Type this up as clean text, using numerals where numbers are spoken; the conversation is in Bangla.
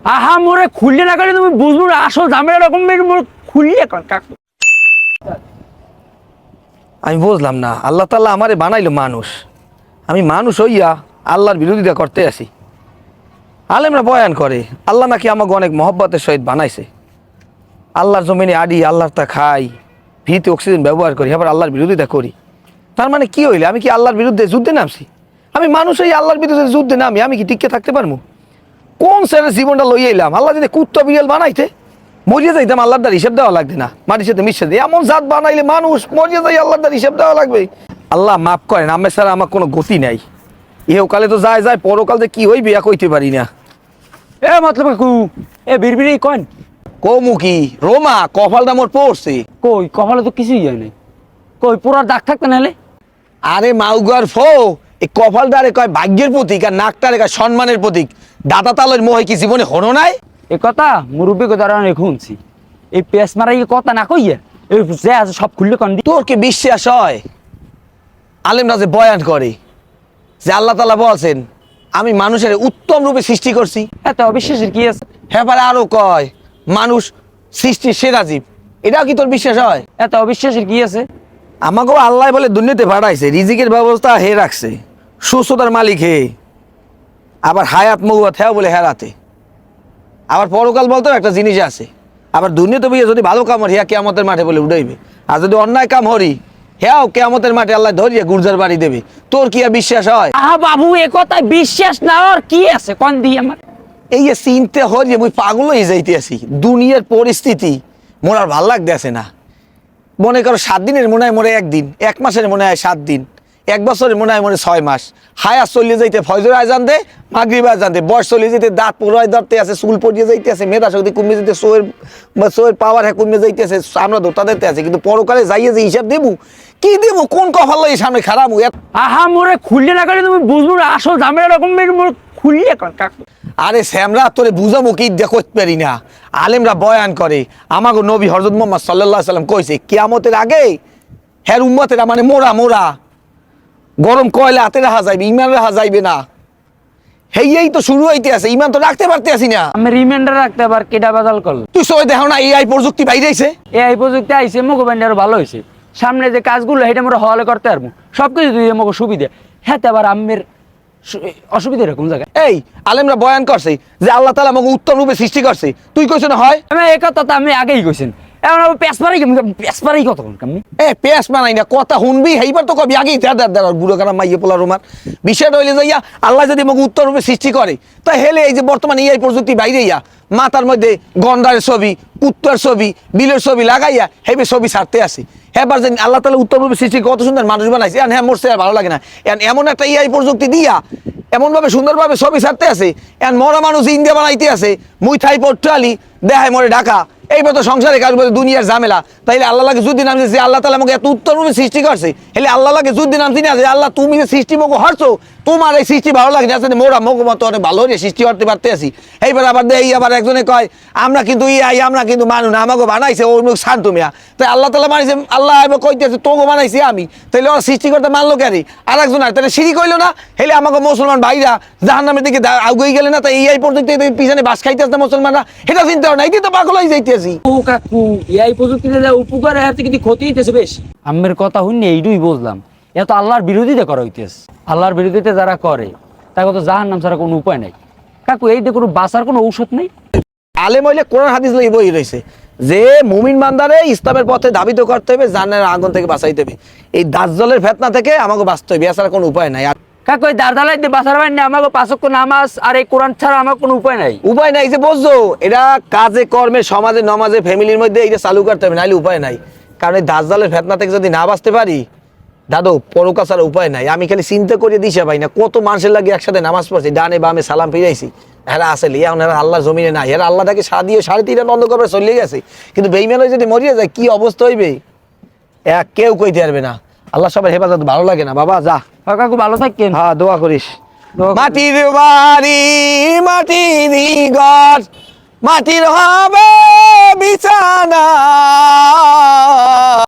আহা মোরে খুললে না করে তুমি বুঝবো না আসল ঝামেলা রকম মোরে খুললে কাকু। আমি বুঝলাম না, আল্লাহ তাআলা আমারে বানাইলো মানুষ, আমি মানুষ হইয়া আল্লাহর বিরোধিতা করতে আসি। আলেমরা বয়ান করে আল্লাহ নাকি আমাকে অনেক মহব্বতের সহিত বানাইছে, আল্লাহর জমিনে আডি, আল্লাহর তা খাই, ভিতে অক্সিজেন ব্যবহার করি, আবার আল্লাহর বিরোধিতা করি। তার মানে কি হইলে আমি কি আল্লাহর বিরুদ্ধে যুদ্ধে নামছি? আমি মানুষ হই আল্লাহর বিরুদ্ধে যুদ্ধে নামি, আমি কি টিকে থাকতে পারবো? কোন ছেলের জীবনটা লইয়ে এলাম? আল্লাহ যদি কুত্তা বিড়াল বানাইতে মরিয়ে যাইতাম, আল্লাহর দ্বার হিসেব দেওয়া লাগবে না, মাটির সাথে মিশে দিয়ে এমন জাত বানাইলে মানুষ মরিয়ে যাই, আল্লাহর দ্বার হিসেব দেওয়া লাগবে। আল্লাহ মাফ করেন, আমি ছাড়া আমার কোনো গতি নাই। ইহকালে তো যায় যায়, পরকাল যে কি হইবে কইতে পারি না। এ মতলব কাকু এ বিড়বিড়ি কন কমু কি রোমা, কপালটা মোর পড়ছে। কই কপালে তো কিছুই হয় নাই, কই পুরা দাগ থাকতে নাহলে। আরে মাউগার ফো, এই কপালটারে কয় ভাগ্যের প্রতীক, আর নাকটারে কয় সম্মানের প্রতীক। দাদা তালের মোহে কি জীবনে হনো নাই? এ কথা মুরব্বী কথা শুনছি, এই পেস মারা কথা না কইয়া এই যে আছে সব খুললে কন দি। তোর কি বিশ্বাস হয় আলেমরা যে বয়ান করে যে আল্লাহ তাআলা বলছেন আমি মানুষের উত্তম রূপে সৃষ্টি করছি? এত অবিশ্বাসের কি আছে? হ্যাঁ পারে আরো কয় মানুষ সৃষ্টির সেরা জীব, এটাও কি তোর বিশ্বাস হয়? এত অবিশ্বাসের কি আছে? আমাকেও আল্লাহ বলে দুনিয়াতে পাঠাইছে, রিজিকের ব্যবস্থা হে রাখছে, সুস্থতার মালিক হে, আবার হায়াত মহুয়াত হ্যাঁ বলে হেরাতে, আবার পরকাল বলতেও একটা জিনিস আছে। আবার দুনিয়াতে বইয়ে যদি ভালো কাম হরি হ্যাঁ কেয়ামতের মাঠে বলে উঠাইবে, আর যদি অন্যায় কাম হরি হ্যাঁ কেয়ামতের মাঠে আল্লাহ ধরিয়ে গুর্জার বাড়ি দেবে। তোর কি আর বিশ্বাস হয়? আহা বাবু এ কথায় বিশ্বাস না আর কি আছে কন দি আমার। এই যে চিনতে হয় যে মুই পাগল হয়ে যাইতে আছি, দুনিয়ার পরিস্থিতি মোর আর ভাল লাগতে আছে না। মনে করো 7 দিনের মনে হয় মোরে 1 দিন, 1 মাসের মনে হয় 7 দিন, 1 বছরের মনে হয় মোরে 6 মাস। হায়াত চলিয়ে যাইতে ফজর আজান দে, মাগরিব আজান দে, বয়স চলিয়ে যেতে দাঁত পুরাই ধরতে আছে, চুল পড়িয়ে যাইতে আছে, মেধা শক্তি কমে যেতে, সোয়ের পাওয়ার হ্যাঁ কমে যাইতে আছে, আমরা ধরতে দিতে আছে। কিন্তু পরকালে যাইয়ে যে হিসাব দেবো, কি দেবো, কোন কপাল লই সামনে খারাপ? আহা মোরে খুললে না করে তুমি বুঝবো না আসল ঝামেলা রকম মোরে খুললে কাকু। আরে শ্যামরা তোরে বুঝাবো কি দেখতে পারি না। আলেমরা বয়ান করে আমাকে নবী হযরত মুহাম্মদ সাল্লাল্লাহু আলাইহি সাল্লাম কইছে কিয়ামতের আগে হ্যাঁ উম্মতেরা মানে মোরা গরম কয়লা হাতে রাখা যাইবে, ইমান রাখা যাইবে না। হেই তো শুরু হইতে আছে, ইমান তো রাখতে পারতে আসি না। আমি রিমাইন্ডার রাখতে আবার কেডা বাদাল করলো? তুই সবাই দেখো না এআই প্রযুক্তি বাইরেছে, এই প্রযুক্তি আইছে মোগো ব্যান্ড আরো ভালো হয়েছে, সামনে যে কাজগুলো সেটা আমরা হলে করতে পারবো, সবকিছু দিয়ে মোগো সুবিধা। হ্যাঁ আবার আমের অসুবিধা এরকম জায়গায়। এই আলেমরা বয়ান করছে যে আল্লাহ তাআলা আমাকে উত্তম রূপে সৃষ্টি করছে, তুই কইছ না হয়? আমি এই কথা তো আমি আগেই কইছেন, এখন পেসপারাই কতক্ষণ কামি পেস মানাই না, কথা শুনবি সেইবার তো কবি আগেই বুড়ো কানা মাইয়ে পোলা রোমার বিষয়টা হইলে যাইয়া আল্লাহ যদি আমাকে উত্তর রূপে সৃষ্টি করে, তা হেলে এই যে বর্তমানে এই প্রযুক্তি বাইরে মাথার মধ্যে গন্ডারের ছবি, কুত্তার ছবি, বিলের ছবি লাগাইয়া হেবে ছবি ছাড়তে আসে। এবার যে আল্লাহ তাআলা উত্তর রূপে সৃষ্টি কত সুন্দর মানুষ বানাইছে, হ্যাঁ মোর আর ভালো লাগে না। এমন একটা এই প্রযুক্তি দিয়া এমনভাবে সুন্দরভাবে ছবি ছাড়তে আছে, মরা মানুষ ইন্ডিয়া বানাইতে আছে, মুই থাই পট্টালি দেখায় মরে ঢাকা। এইবার তো সংসারে কাজ বলে দুনিয়ার ঝামেলা, তাইলে আল্লাহ লাগে যুদ্ধ নামছে যে আল্লাহ তাআলা আমাকে এত উত্তর রূপে সৃষ্টি করছে, হেলে আল্লাহ লাগে যুদ্ধ নামছি না যে আল্লাহ তুমি যে সৃষ্টি মগো হারছো, তোমার এই সৃষ্টি ভালো লাগে না, মোরা মগো মতো অনেক ভালো হয়ে সৃষ্টি করতে পারতে আসি। এইবার আবার দেই আবার একজনে কয় আমরা কিন্তু আমরা কিন্তু মানু না, আমাকে বানাইছে ওই মুখ শান্ত মিয়া। তাই আল্লাহ তাআলা বানাইছে, আল্লাহ এবার কইতেছে তোকে বানাইছি আমি, তাইলে ওরা সৃষ্টি করতে মানলো কেন? আর একজন আর তাহলে সিঁড়ি কইলো না, হেলে আমাকে মুসলমান ভাইরা জাহান্নামের দিকে আগুই গেলে না, তাই এই পর্যন্ত পিছনে বাস খাইতেছে মুসলমানরা, এটা চিন্তা হয় না, এই তো পাগল হয়ে যাইতেছি। ও কাকু এই প্রযুক্তিতে যা উপকার হাতে কিন্তু ক্ষতি হইতেছে বেশ। আমের কথা শুনে এইটুই বুঝলাম, এত আল্লাহর বিরোধিতা করা হইতেছে। আল্লাহর বিরোধিতা যারা করে তাকে তো জাহান্নাম ছাড়া কোনো উপায় নাই। কাকু এই দেখো বাঁচার কোনো ঔষধ নেই। আলেম হইলে কোরআন হাদিস লই বই রইছে যে মুমিন বান্দারে ইসলামের পথে ধাবিত করতে হবে, জান্নাতের আগুন থেকে বাঁচাইতে হবে, এই দাজ্জালের ফিতনা থেকে আমাকে বাঁচতে হবে, এছাড়া কোনো উপায় নাই। কাকু এই দাঁড়ালাই দিয়ে বাঁচার বাইরে আমাকে 5 ওয়াক্ত নামাজ আর এই কোরআন ছাড়া আমার কোনো উপায় নাই। উপায় নাই যে বুঝছো, এটা কাজে কর্মে সমাজে নমাজে ফ্যামিলির মধ্যে এটা চালু করতে হবে, নাইলে উপায় নাই। কারণ এই দাজ্জালের ফিতনা থেকে যদি না বাঁচতে পারি দাদু পরকাল ছাড়া উপায় নাই। আমি খালি চিন্তা করে দিছি ভাই না, কত মানুষের লাগে একসাথে নামাজ পড়ছি, ডানে বামে সালাম ফিরাইছি, এরা আসলে এরা আল্লাহর জমিনে নাই, এরা আল্লাহটাকে 3.5 বন্ধ করে চলে গেছে। কিন্তু বেঈমান হয়ে যদি মরিয়ে যায় কি অবস্থা হইবে কেউ কইতে পারবে না। আল্লাহ সবার হেফাজত, ভালো লাগে না বাবা, যা। কাকু ভালো থাকেন, হ্যাঁ দোয়া করিস। মাটির বাড়ি মাটির ঘর মাটির হবে বিছানা।